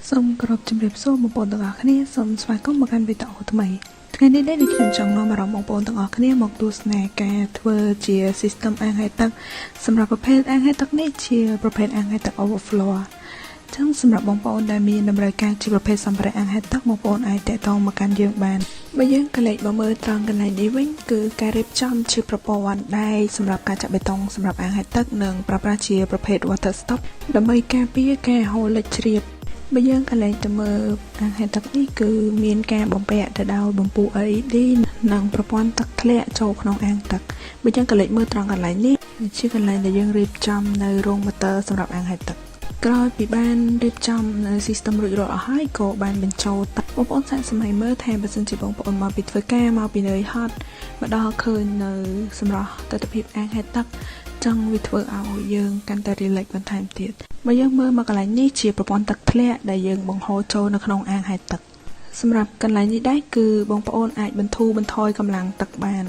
សូមគោរពជំរាបសួរបងប្អូនទាំងអស់គ្នាសូមស្វាគមន៍មកកាន់វីដេអូថ្មីថ្ងៃនេះដែលខ្ញុំចង់នាំអារម្មណ៍បងប្អូនទាំងអស់គ្នាមកទស្សនាការធ្វើជា system អាងហែកទឹកសម្រាប់ប្រភេទអាងហែកទឹកនេះជាប្រភេទអាងហែកទឹក overflow ចឹងសម្រាប់បងប្អូនដែលមានតម្រូវការជាប្រភេទសម្ភារៈអាងហែកទឹកបងប្អូនអាចតាក់ទងមកកាន់យើងបានបើយើងក៏លេចមកមើលត្រង់កន្លែងនេះវិញគឺការរៀបចំជាប្រព័ន្ធដែកសម្រាប់ការចាក់បេតុងសម្រាប់អាងហែកទឹកនិងប្រើប្រាស់ជាប្រភេទ water stop ដើម្បីការពារការហូរលិចជ្រាបបើយើងកន្លែងទៅមើលអាងហែកទឹកនេះគឺមានការបំពាក់ទៅដោយបំពូ LED និងប្រព័ន្ធទឹកធ្លាក់ចូលក្នុងអាងទឹកបើយើងកន្លែងមើលត្រង់កន្លែងនេះជាកន្លែងដែលយើងរៀបចំនៅរោងម៉ូទ័រសម្រាប់អាងហែកទឹកក្រោយពីបានរៀបចំនៅ system រួចរាល់អស់ហើយក៏បានបញ្ចូលទឹកបងប្អូនសាកសម័យមើលថាបើសិនជាបងប្អូនមកពីធ្វើការមកពីនឿយហត់មកដល់ឃើញនៅសម្រាប់ទិដ្ឋភាពអាងហែកទឹកចង់វាធ្វើឲ្យយើងកាន់តែ relax បន្ថែមទៀតបើយើងមើលមកកន្លែងនេះជាប្រព័ន្ធទឹកធ្លាក់ដែលយើងបង្ហូរចូលនៅក្នុងអាងហែកទឹកសម្រាប់កន្លែងនេះដែរគឺបងប្អូនអាចបន្ធូរបន្ថយកម្លាំងទឹកបាន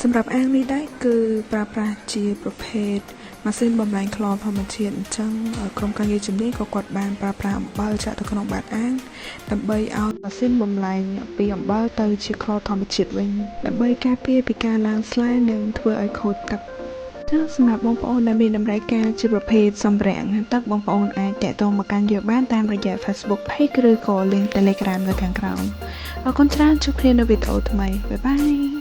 សម្រាប់អាងនេះដែរគឺប្រើប្រាស់ជាប្រភេទម៉ាស៊ីនបំលែងក្លនធម្មជាតិអញ្ចឹងក្រុមការងារជំនាញក៏គាត់បានប្រើប្រាស់អំបិលចាក់ទៅក្នុងបាតអាងដើម្បីឲ្យម៉ាស៊ីនបំលែងពីអំបិលទៅជាក្លនធម្មជាតិវិញដើម្បីការពារពីការឡើងស្លែនិងធ្វើឲ្យខូចទឹកសម្រាប់បងប្អូនដែលមានតម្រូវការជាប្រភេទសម្ភារៈអាងហែកទឹកបងប្អូនអាចតាក់ទងមកកាន់យើងបានតាមរយៈ Facebook Page ឬក៏ Link Telegram នៅខាងក្រោមអរគុណច្រើនជួបគ្នានៅវីដេអូថ្មីបាយបាយ